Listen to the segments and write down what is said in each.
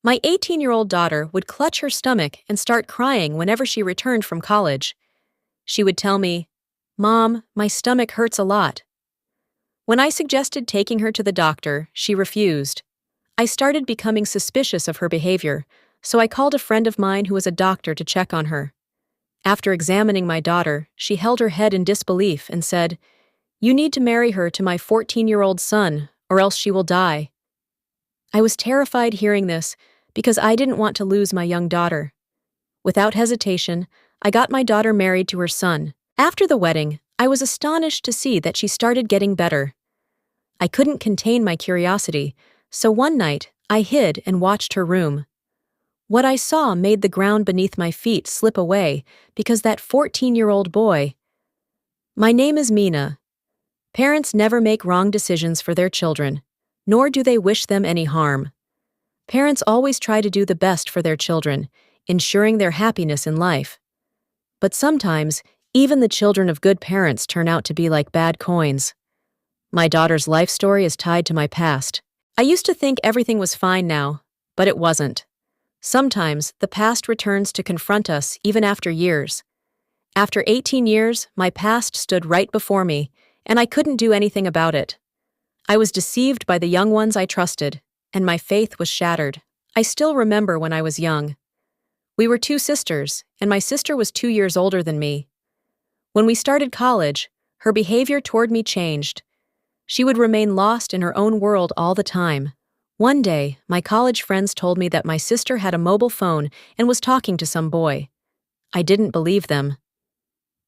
My 18-year-old daughter would clutch her stomach and start crying whenever she returned from college. She would tell me, "Mom, my stomach hurts a lot." When I suggested taking her to the doctor, she refused. I started becoming suspicious of her behavior, so I called a friend of mine who was a doctor to check on her. After examining my daughter, she held her head in disbelief and said, "You need to marry her to my 14-year-old son, or else she will die." I was terrified hearing this because I didn't want to lose my young daughter. Without hesitation, I got my daughter married to her son. After the wedding, I was astonished to see that she started getting better. I couldn't contain my curiosity, so one night I hid and watched her room. What I saw made the ground beneath my feet slip away because that 14-year-old boy. My name is Mina. Parents never make wrong decisions for their children, nor do they wish them any harm. Parents always try to do the best for their children, ensuring their happiness in life. But sometimes, even the children of good parents turn out to be like bad coins. My daughter's life story is tied to my past. I used to think everything was fine now, but it wasn't. Sometimes, the past returns to confront us even after years. After 18 years, my past stood right before me, and I couldn't do anything about it. I was deceived by the young ones I trusted, and my faith was shattered. I still remember when I was young. We were two sisters, and my sister was 2 years older than me. When we started college, her behavior toward me changed. She would remain lost in her own world all the time. One day, my college friends told me that my sister had a mobile phone and was talking to some boy. I didn't believe them.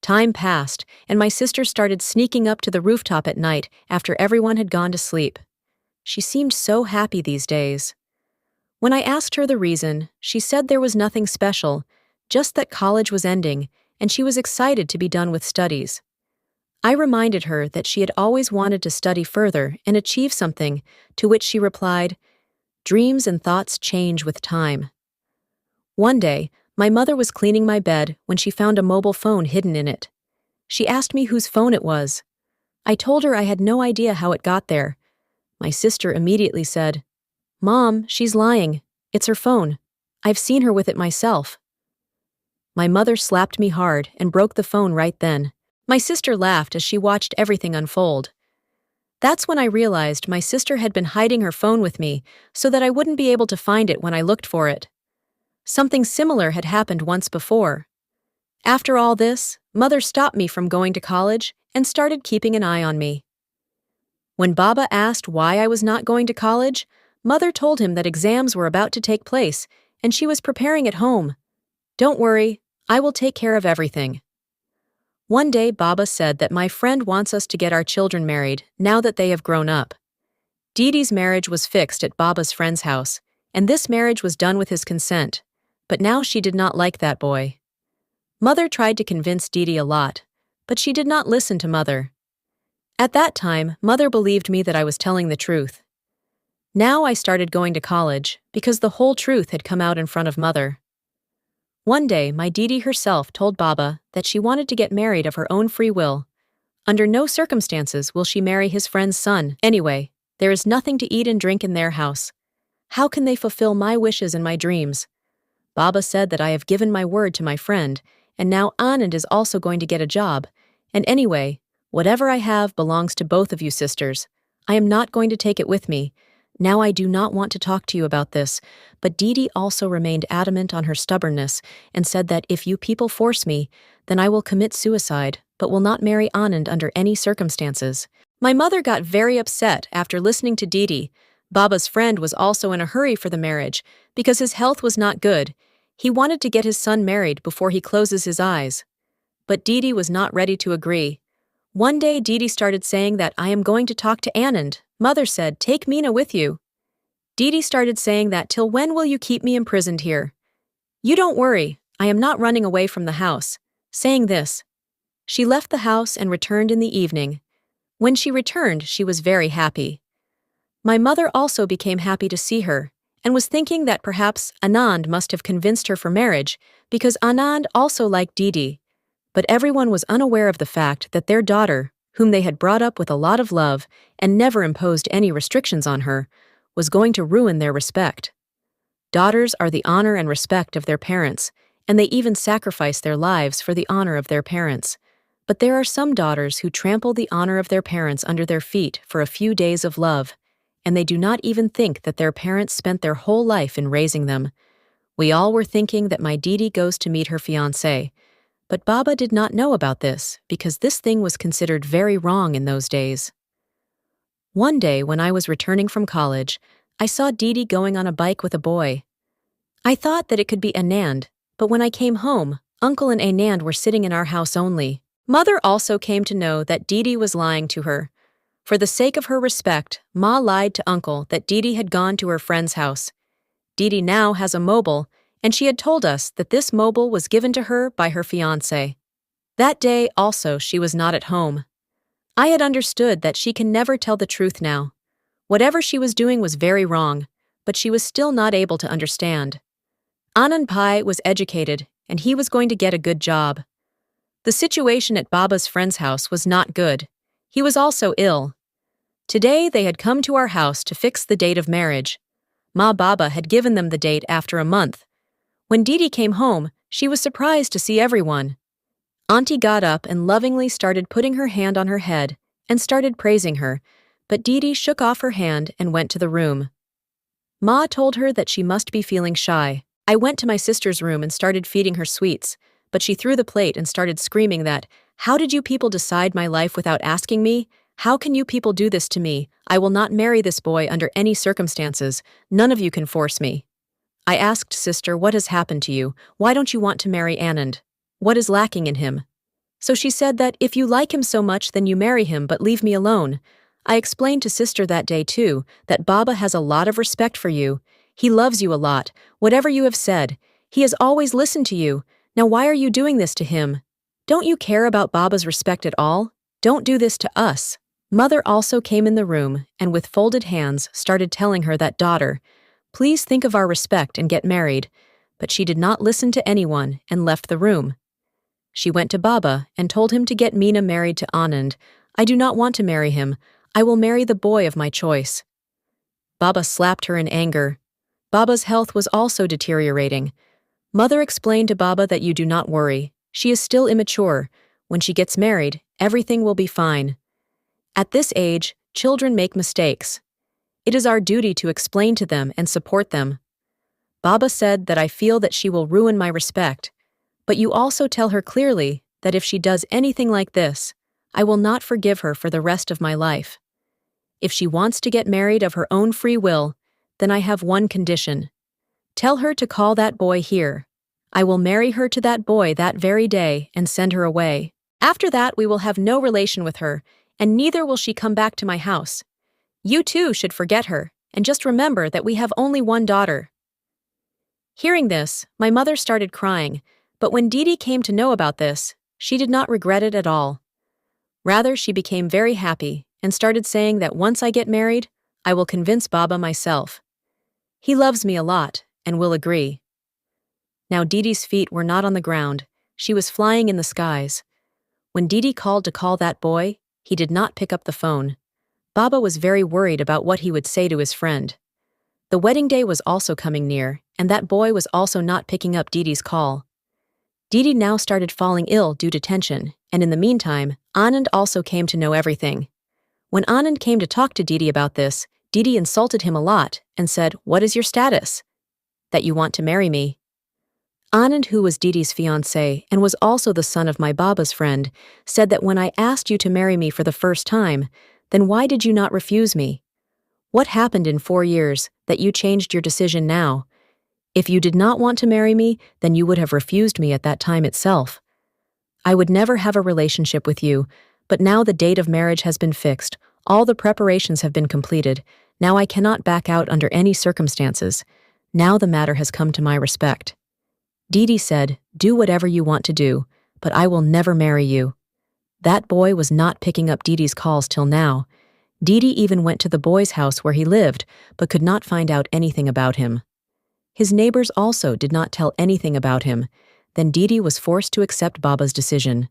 Time passed, and my sister started sneaking up to the rooftop at night after everyone had gone to sleep. She seemed so happy these days. When I asked her the reason, she said there was nothing special, just that college was ending, and she was excited to be done with studies. I reminded her that she had always wanted to study further and achieve something, to which she replied, "Dreams and thoughts change with time." One day, my mother was cleaning my bed when she found a mobile phone hidden in it. She asked me whose phone it was. I told her I had no idea how it got there. My sister immediately said, "Mom, she's lying. It's her phone. I've seen her with it myself." My mother slapped me hard and broke the phone right then. My sister laughed as she watched everything unfold. That's when I realized my sister had been hiding her phone with me so that I wouldn't be able to find it when I looked for it. Something similar had happened once before. After all this, Mother stopped me from going to college and started keeping an eye on me. When Baba asked why I was not going to college, Mother told him that exams were about to take place and she was preparing at home. "Don't worry, I will take care of everything." One day Baba said that my friend wants us to get our children married now that they have grown up. Didi's marriage was fixed at Baba's friend's house, and this marriage was done with his consent. But now she did not like that boy. Mother tried to convince Didi a lot, but she did not listen to Mother. At that time, Mother believed me that I was telling the truth. Now I started going to college because the whole truth had come out in front of Mother. One day, my Didi herself told Baba that she wanted to get married of her own free will. Under no circumstances will she marry his friend's son. Anyway, there is nothing to eat and drink in their house. How can they fulfill my wishes and my dreams? Baba said that I have given my word to my friend, and now Anand is also going to get a job. And anyway, whatever I have belongs to both of you sisters. I am not going to take it with me. Now I do not want to talk to you about this, but Didi also remained adamant on her stubbornness and said that if you people force me, then I will commit suicide, but will not marry Anand under any circumstances. My mother got very upset after listening to Didi. Baba's friend was also in a hurry for the marriage because his health was not good. He wanted to get his son married before he closes his eyes. But Didi was not ready to agree. One day Didi started saying that I am going to talk to Anand. Mother said, "Take Meena with you." Didi started saying that, "Till when will you keep me imprisoned here?" "You don't worry, I am not running away from the house." Saying this, she left the house and returned in the evening. When she returned, she was very happy. My mother also became happy to see her, and was thinking that perhaps Anand must have convinced her for marriage because Anand also liked Didi. But everyone was unaware of the fact that their daughter, whom they had brought up with a lot of love and never imposed any restrictions on her, was going to ruin their respect. Daughters are the honor and respect of their parents, and they even sacrifice their lives for the honor of their parents. But there are some daughters who trample the honor of their parents under their feet for a few days of love, and they do not even think that their parents spent their whole life in raising them. We all were thinking that my Didi goes to meet her fiancé, but Baba did not know about this because this thing was considered very wrong in those days. One day when I was returning from college, I saw Didi going on a bike with a boy. I thought that it could be Anand, but when I came home, Uncle and Anand were sitting in our house only. Mother also came to know that Didi was lying to her. For the sake of her respect, Ma lied to Uncle that Didi had gone to her friend's house. Didi now has a mobile, and she had told us that this mobile was given to her by her fiancé. That day also she was not at home. I had understood that she can never tell the truth now. Whatever she was doing was very wrong, but she was still not able to understand. Anand Pai was educated, and he was going to get a good job. The situation at Baba's friend's house was not good. He was also ill. Today they had come to our house to fix the date of marriage. Ma Baba had given them the date after a month. When Didi came home, she was surprised to see everyone. Auntie got up and lovingly started putting her hand on her head and started praising her, but Didi shook off her hand and went to the room. Ma told her that she must be feeling shy. I went to my sister's room and started feeding her sweets, but she threw the plate and started screaming that, "How did you people decide my life without asking me? How can you people do this to me? I will not marry this boy under any circumstances. None of you can force me." I asked sister, "What has happened to you? Why don't you want to marry Anand? What is lacking in him?" So she said that if you like him so much then you marry him but leave me alone. I explained to sister that day too that Baba has a lot of respect for you. He loves you a lot, whatever you have said. He has always listened to you. Now why are you doing this to him? Don't you care about Baba's respect at all? Don't do this to us. Mother also came in the room and with folded hands started telling her that, "Daughter, please think of our respect and get married." But she did not listen to anyone and left the room. She went to Baba and told him to get Meena married to Anand. "I do not want to marry him. I will marry the boy of my choice." Baba slapped her in anger. Baba's health was also deteriorating. Mother explained to Baba that you do not worry. She is still immature. When she gets married, everything will be fine. At this age, children make mistakes. It is our duty to explain to them and support them. Baba said that I feel that she will ruin my respect. But you also tell her clearly that if she does anything like this, I will not forgive her for the rest of my life. If she wants to get married of her own free will, then I have one condition. Tell her to call that boy here. I will marry her to that boy that very day and send her away. After that, we will have no relation with her, and neither will she come back to my house. You too should forget her, and just remember that we have only one daughter." Hearing this, my mother started crying, but when Didi came to know about this, she did not regret it at all. Rather, she became very happy and started saying that once I get married, I will convince Baba myself. He loves me a lot and will agree. Now Didi's feet were not on the ground, she was flying in the skies. When Didi called to call that boy, he did not pick up the phone. Baba was very worried about what he would say to his friend. The wedding day was also coming near, and that boy was also not picking up Didi's call. Didi now started falling ill due to tension, and in the meantime, Anand also came to know everything. When Anand came to talk to Didi about this, Didi insulted him a lot and said, "What is your status? That you want to marry me?" Anand, who was Didi's fiancé and was also the son of my Baba's friend, said that when I asked you to marry me for the first time, then why did you not refuse me? What happened in 4 years that you changed your decision now? If you did not want to marry me, then you would have refused me at that time itself. I would never have a relationship with you, but now the date of marriage has been fixed, all the preparations have been completed, now I cannot back out under any circumstances. Now the matter has come to my respect. Didi said, "Do whatever you want to do, but I will never marry you." That boy was not picking up Didi's calls till now. Didi even went to the boy's house where he lived, but could not find out anything about him. His neighbors also did not tell anything about him. Then Didi was forced to accept Baba's decision.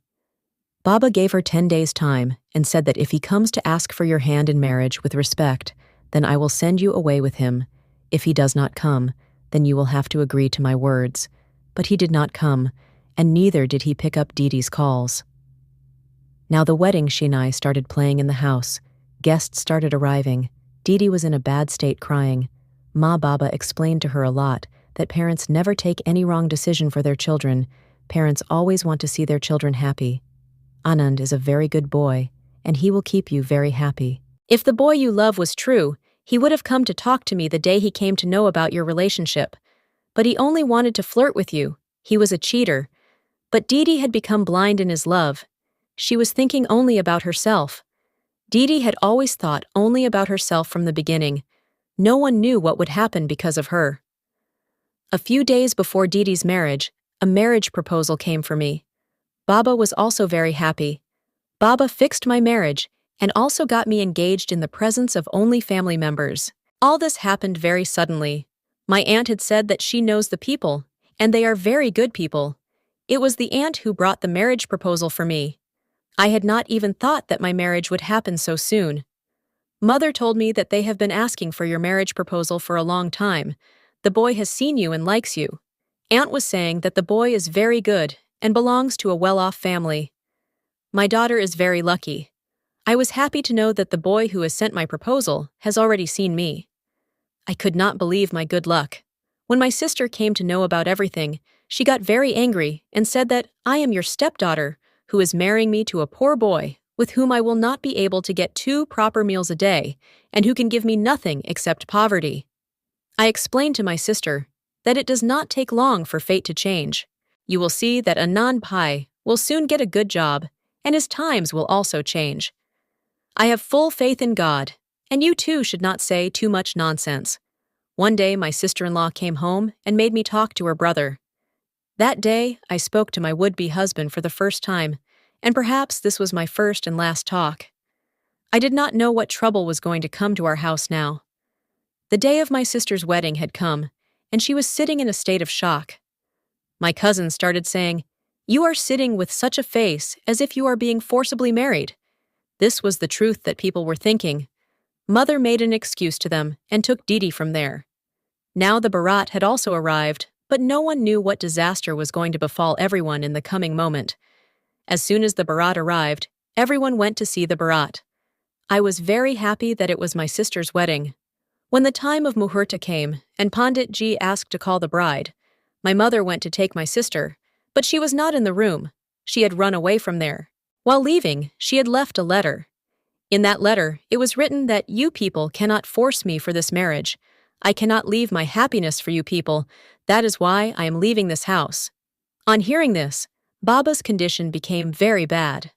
Baba gave her 10 days' time and said that if he comes to ask for your hand in marriage with respect, then I will send you away with him. If he does not come, Then you will have to agree to my words. But he did not come, and neither did he pick up Dee Dee's calls. Now the wedding she and I started playing in the house. Guests started arriving. Dee Dee was in a bad state crying. Ma Baba explained to her a lot that parents never take any wrong decision for their children. Parents always want to see their children happy. Anand is a very good boy, and he will keep you very happy. If the boy you love was true, he would have come to talk to me the day he came to know about your relationship. But he only wanted to flirt with you. He was a cheater. But Dee Dee had become blind in his love. She was thinking only about herself. Dee Dee had always thought only about herself from the beginning. No one knew what would happen because of her. A few days before Dee Dee's marriage, a marriage proposal came for me. Baba was also very happy. Baba fixed my marriage and also got me engaged in the presence of only family members. All this happened very suddenly. My aunt had said that she knows the people, and they are very good people. It was the aunt who brought the marriage proposal for me. I had not even thought that my marriage would happen so soon. Mother told me that they have been asking for your marriage proposal for a long time. The boy has seen you and likes you. Aunt was saying that the boy is very good and belongs to a well-off family. My daughter is very lucky. I was happy to know that the boy who has sent my proposal has already seen me. I could not believe my good luck. When my sister came to know about everything, she got very angry and said that I am your stepdaughter, who is marrying me to a poor boy with whom I will not be able to get 2 proper meals a day and who can give me nothing except poverty. I explained to my sister that it does not take long for fate to change. You will see that Anand Pai will soon get a good job, and his times will also change. I have full faith in God, and you too should not say too much nonsense. One day my sister-in-law came home and made me talk to her brother. That day I spoke to my would-be husband for the first time, and perhaps this was my first and last talk. I did not know what trouble was going to come to our house now. The day of my sister's wedding had come, and she was sitting in a state of shock. My cousin started saying, "You are sitting with such a face as if you are being forcibly married." This was the truth that people were thinking. Mother made an excuse to them and took Dee Dee from there. Now the Bharat had also arrived, but no one knew what disaster was going to befall everyone in the coming moment. As soon as the Bharat arrived, everyone went to see the Bharat. I was very happy that it was my sister's wedding. When the time of Muhurta came and Pandit Ji asked to call the bride, my mother went to take my sister, but she was not in the room. She had run away from there. While leaving, she had left a letter. In that letter, it was written that you people cannot force me for this marriage. I cannot leave my happiness for you people. That is why I am leaving this house. On hearing this, Baba's condition became very bad.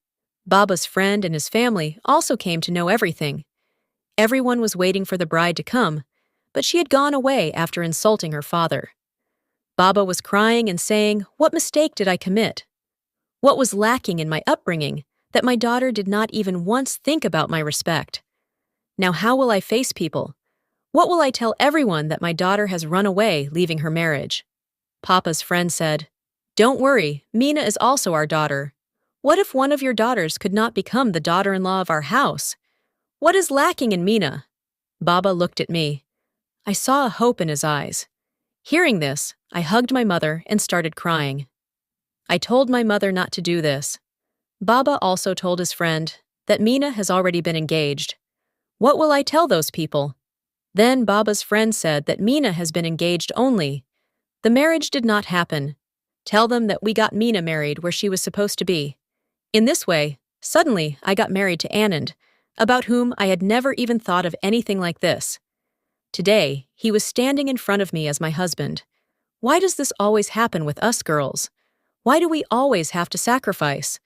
Baba's friend and his family also came to know everything. Everyone was waiting for the bride to come, but she had gone away after insulting her father. Baba was crying and saying, "What mistake did I commit? What was lacking in my upbringing that my daughter did not even once think about my respect? Now how will I face people? What will I tell everyone that my daughter has run away, leaving her marriage?" Papa's friend said, "Don't worry, Meena is also our daughter. What if one of your daughters could not become the daughter-in-law of our house? What is lacking in Meena?" Baba looked at me. I saw a hope in his eyes. Hearing this, I hugged my mother and started crying. I told my mother not to do this. Baba also told his friend that Meena has already been engaged. What will I tell those people? Then Baba's friend said that Meena has been engaged only. The marriage did not happen. Tell them that we got Meena married where she was supposed to be. In this way, suddenly I got married to Anand, about whom I had never even thought of anything like this. Today, he was standing in front of me as my husband. Why does this always happen with us girls? Why do we always have to sacrifice?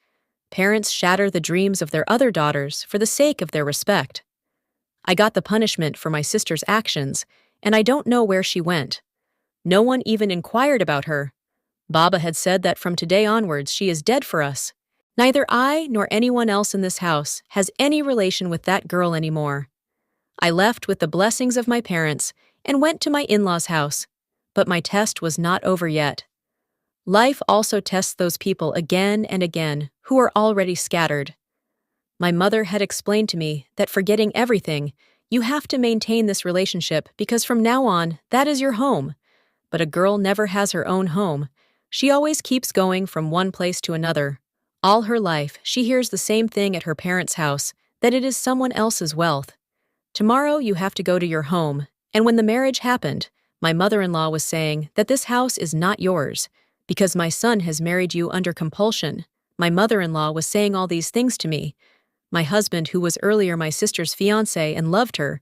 Parents shatter the dreams of their other daughters for the sake of their respect. I got the punishment for my sister's actions, and I don't know where she went. No one even inquired about her. Baba had said that from today onwards she is dead for us. Neither I nor anyone else in this house has any relation with that girl anymore. I left with the blessings of my parents and went to my in-laws' house, but my test was not over yet. Life also tests those people again and again who are already scattered. My mother had explained to me that forgetting everything, you have to maintain this relationship because from now on, that is your home. But a girl never has her own home. She always keeps going from one place to another. All her life, she hears the same thing at her parents' house, that it is someone else's wealth. Tomorrow you have to go to your home, and when the marriage happened, my mother-in-law was saying that this house is not yours, because my son has married you under compulsion. My mother-in-law was saying all these things to me. My husband, who was earlier my sister's fiancé and loved her,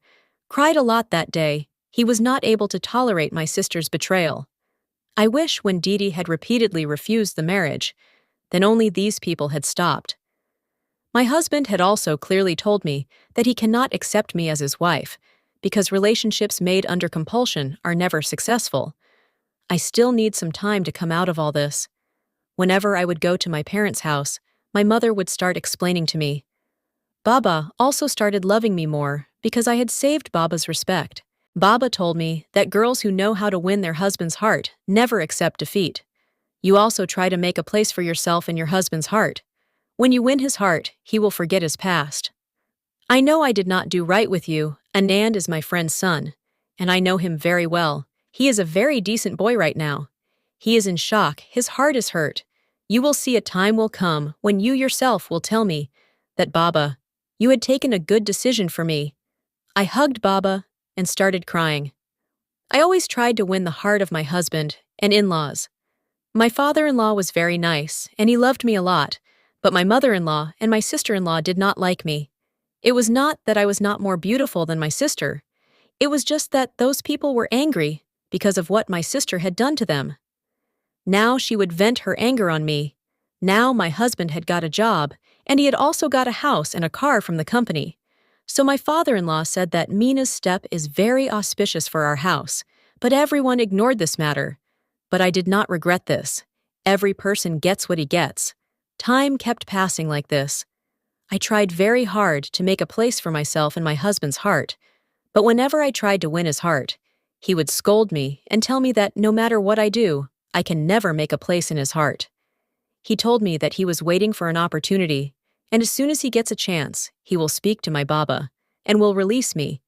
cried a lot that day. He was not able to tolerate my sister's betrayal. I wish when Dee Dee had repeatedly refused the marriage, then only these people had stopped. My husband had also clearly told me that he cannot accept me as his wife, because relationships made under compulsion are never successful. I still need some time to come out of all this. Whenever I would go to my parents' house, my mother would start explaining to me. Baba also started loving me more because I had saved Baba's respect. Baba told me that girls who know how to win their husband's heart never accept defeat. You also try to make a place for yourself in your husband's heart. When you win his heart, he will forget his past. I know I did not do right with you. Anand is my friend's son, and I know him very well. He is a very decent boy right now. He is in shock. His heart is hurt. You will see a time will come when you yourself will tell me that, Baba, you had taken a good decision for me. I hugged Baba and started crying. I always tried to win the heart of my husband and in-laws. My father-in-law was very nice, and he loved me a lot, but my mother-in-law and my sister-in-law did not like me. It was not that I was not more beautiful than my sister. It was just that those people were angry because of what my sister had done to them. Now she would vent her anger on me. Now my husband had got a job, and he had also got a house and a car from the company. So my father-in-law said that Mina's step is very auspicious for our house, but everyone ignored this matter. But I did not regret this. Every person gets what he gets. Time kept passing like this. I tried very hard to make a place for myself in my husband's heart, but whenever I tried to win his heart, he would scold me and tell me that no matter what I do, I can never make a place in his heart. He told me that he was waiting for an opportunity, and as soon as he gets a chance, he will speak to my Baba and will release me.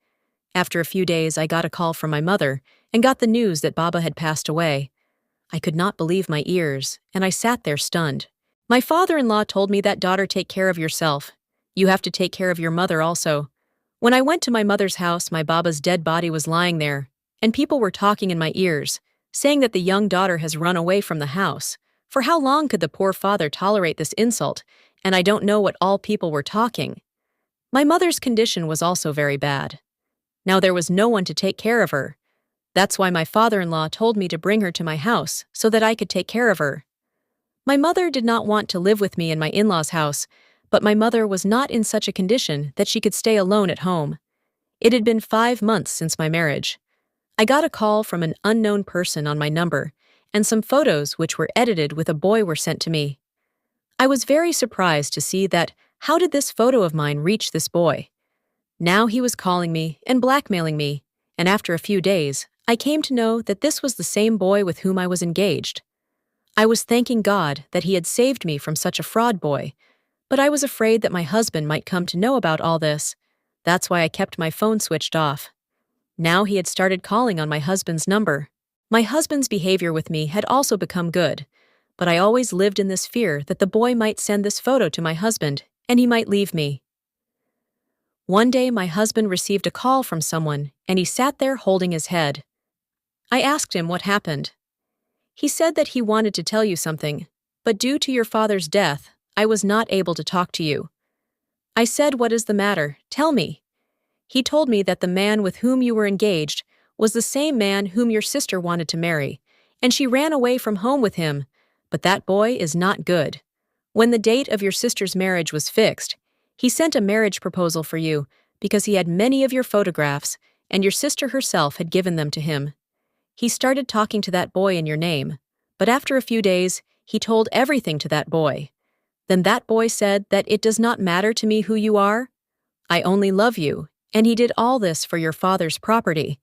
After a few days, I got a call from my mother and got the news that Baba had passed away. I could not believe my ears, and I sat there stunned. My father-in-law told me that, daughter, take care of yourself. You have to take care of your mother also. When I went to my mother's house, my Baba's dead body was lying there, and people were talking in my ears, saying that the young daughter has run away from the house. For how long could the poor father tolerate this insult? And I don't know what all people were talking. My mother's condition was also very bad. Now there was no one to take care of her. That's why my father-in-law told me to bring her to my house so that I could take care of her. My mother did not want to live with me in my in-laws' house, but my mother was not in such a condition that she could stay alone at home. It had been 5 months since my marriage. I got a call from an unknown person on my number, and some photos which were edited with a boy were sent to me. I was very surprised to see that how did this photo of mine reach this boy? Now he was calling me and blackmailing me, and after a few days, I came to know that this was the same boy with whom I was engaged. I was thanking God that he had saved me from such a fraud boy, but I was afraid that my husband might come to know about all this. That's why I kept my phone switched off. Now he had started calling on my husband's number. My husband's behavior with me had also become good, but I always lived in this fear that the boy might send this photo to my husband and he might leave me. One day my husband received a call from someone and he sat there holding his head. I asked him what happened. He said that he wanted to tell you something, but due to your father's death, I was not able to talk to you. I said, what is the matter? Tell me. He told me that the man with whom you were engaged was the same man whom your sister wanted to marry, and she ran away from home with him, but that boy is not good. When the date of your sister's marriage was fixed, he sent a marriage proposal for you because he had many of your photographs, and your sister herself had given them to him. He started talking to that boy in your name, but after a few days, he told everything to that boy. Then that boy said that it does not matter to me who you are. I only love you, and he did all this for your father's property.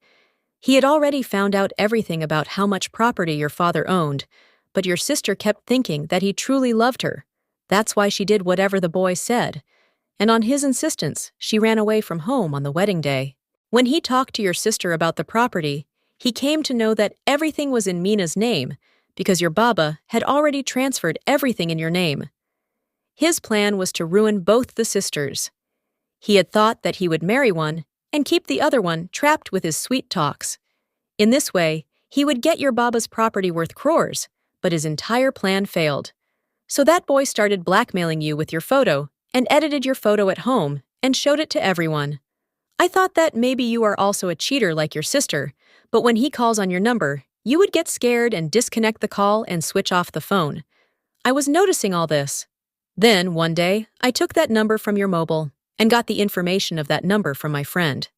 He had already found out everything about how much property your father owned, but your sister kept thinking that he truly loved her. That's why she did whatever the boy said. And on his insistence, she ran away from home on the wedding day. When he talked to your sister about the property, He came to know that everything was in Mina's name because your Baba had already transferred everything in your name. His plan was to ruin both the sisters. He had thought that he would marry one and keep the other one trapped with his sweet talks. In this way, he would get your Baba's property worth crores, but his entire plan failed. So that boy started blackmailing you with your photo and edited your photo at home and showed it to everyone. I thought that maybe you are also a cheater like your sister, but when he calls on your number, you would get scared and disconnect the call and switch off the phone. I was noticing all this. Then, one day, I took that number from your mobile and got the information of that number from my friend.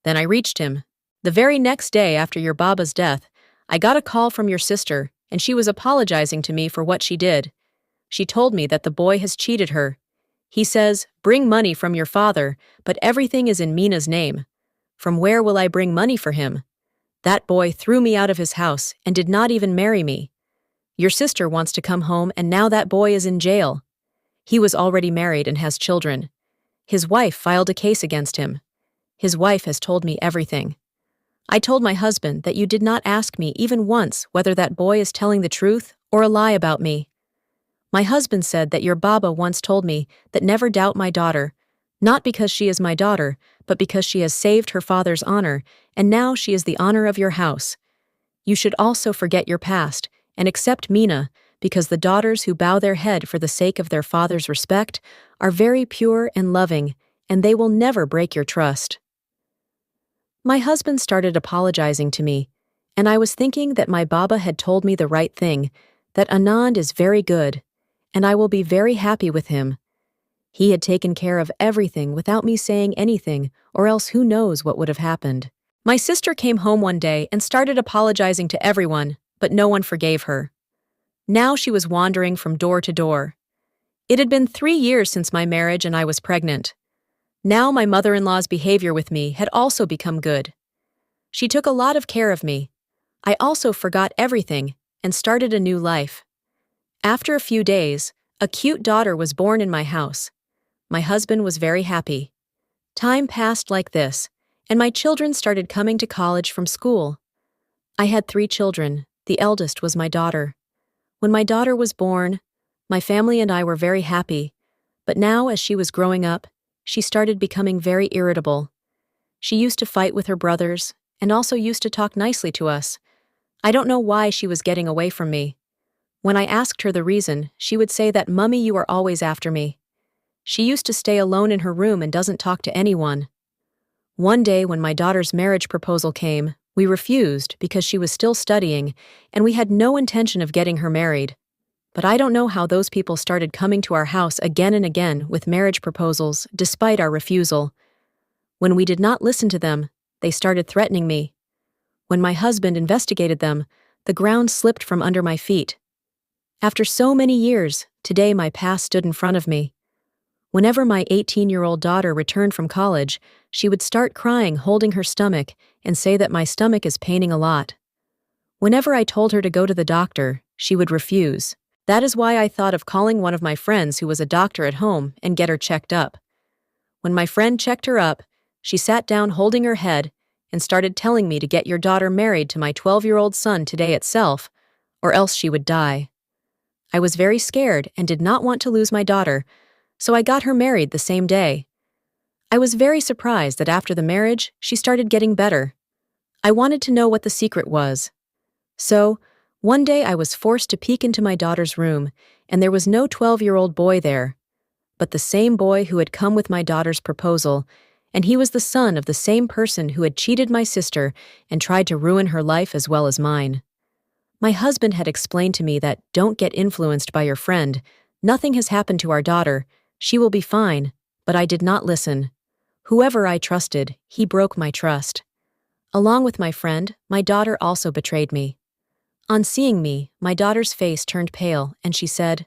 Then I reached him. The very next day after your Baba's death, I got a call from your sister, and she was apologizing to me for what she did. She told me that the boy has cheated her. He says, "Bring money from your father, but everything is in Mina's name. From where will I bring money for him? That boy threw me out of his house and did not even marry me. Your sister wants to come home, and now that boy is in jail. He was already married and has children. His wife filed a case against him. His wife has told me everything. I told my husband that you did not ask me even once whether that boy is telling the truth or a lie about me. My husband said that your Baba once told me that never doubt my daughter, not because she is my daughter, but because she has saved her father's honor, and now she is the honor of your house. You should also forget your past and accept Mina, because the daughters who bow their head for the sake of their father's respect are very pure and loving, and they will never break your trust." My husband started apologizing to me, and I was thinking that my Baba had told me the right thing, that Anand is very good, and I will be very happy with him. He had taken care of everything without me saying anything, or else who knows what would have happened. My sister came home one day and started apologizing to everyone, but no one forgave her. Now she was wandering from door to door. It had been 3 years since my marriage and I was pregnant. Now my mother-in-law's behavior with me had also become good. She took a lot of care of me. I also forgot everything and started a new life. After a few days, a cute daughter was born in my house. My husband was very happy. Time passed like this, and my children started coming to college from school. I had 3 children. The eldest was my daughter. When my daughter was born, my family and I were very happy, but now as she was growing up, she started becoming very irritable. She used to fight with her brothers and also used to talk nicely to us. I don't know why she was getting away from me. When I asked her the reason, she would say that, "Mummy, you are always after me." She used to stay alone in her room and doesn't talk to anyone. One day when my daughter's marriage proposal came, we refused because she was still studying and we had no intention of getting her married. But I don't know how those people started coming to our house again and again with marriage proposals despite our refusal. When we did not listen to them, they started threatening me. When my husband investigated them, the ground slipped from under my feet. After so many years, today my past stood in front of me. Whenever my 18-year-old daughter returned from college, she would start crying, holding her stomach, and say that my stomach is paining a lot. Whenever I told her to go to the doctor, she would refuse. That is why I thought of calling one of my friends who was a doctor at home and get her checked up. When my friend checked her up, she sat down holding her head and started telling me to get your daughter married to my 12-year-old son today itself, or else she would die. I was very scared and did not want to lose my daughter, so I got her married the same day. I was very surprised that after the marriage, she started getting better. I wanted to know what the secret was. So, one day I was forced to peek into my daughter's room, and there was no 12-year-old boy there, but the same boy who had come with my daughter's proposal, and he was the son of the same person who had cheated my sister and tried to ruin her life as well as mine. My husband had explained to me that, "Don't get influenced by your friend. Nothing has happened to our daughter. She will be fine," but I did not listen. Whoever I trusted, he broke my trust. Along with my friend, my daughter also betrayed me. On seeing me, my daughter's face turned pale, and she said,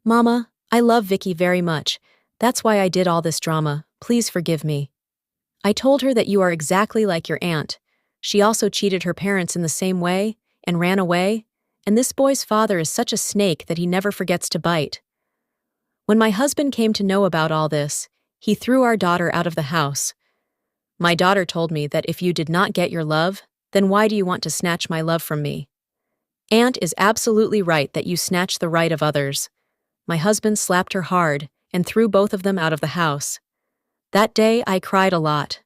"Mama, I love Vicky very much. That's why I did all this drama. Please forgive me." I told her that you are exactly like your aunt. She also cheated her parents in the same way and ran away, and this boy's father is such a snake that he never forgets to bite. When my husband came to know about all this, he threw our daughter out of the house. My daughter told me that if you did not get your love, then why do you want to snatch my love from me? Aunt is absolutely right that you snatch the right of others. My husband slapped her hard and threw both of them out of the house. That day I cried a lot.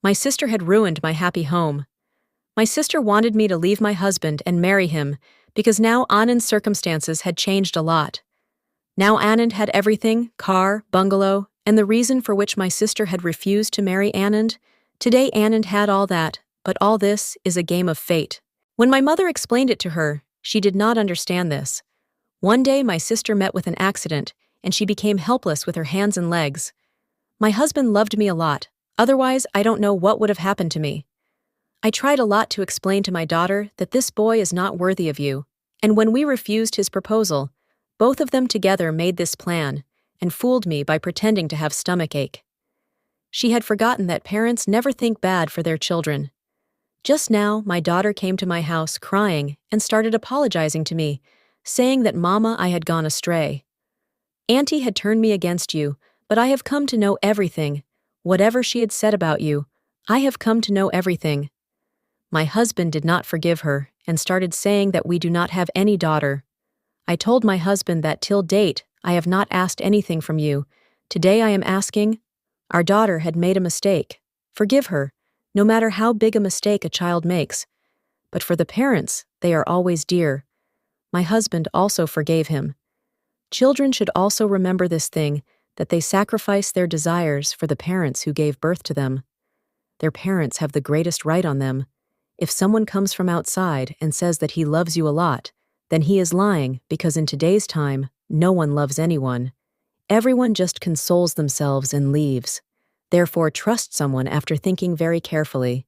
My sister had ruined my happy home. My sister wanted me to leave my husband and marry him because now Anand's circumstances had changed a lot. Now Anand had everything, car, bungalow, and the reason for which my sister had refused to marry Anand. Today Anand had all that, but all this is a game of fate. When my mother explained it to her, she did not understand this. One day my sister met with an accident, and she became helpless with her hands and legs. My husband loved me a lot, otherwise I don't know what would have happened to me. I tried a lot to explain to my daughter that this boy is not worthy of you, and when we refused his proposal, both of them together made this plan and fooled me by pretending to have stomachache. She had forgotten that parents never think bad for their children. Just now, my daughter came to my house crying and started apologizing to me, saying that Mama, I had gone astray. Auntie had turned me against you, but I have come to know everything. Whatever she had said about you, I have come to know everything. My husband did not forgive her and started saying that we do not have any daughter. I told my husband that till date, I have not asked anything from you. Today I am asking. Our daughter had made a mistake. Forgive her, no matter how big a mistake a child makes. But for the parents, they are always dear. My husband also forgave him. Children should also remember this thing, that they sacrifice their desires for the parents who gave birth to them. Their parents have the greatest right on them. If someone comes from outside and says that he loves you a lot, then he is lying because in today's time, no one loves anyone. Everyone just consoles themselves and leaves. Therefore, trust someone after thinking very carefully.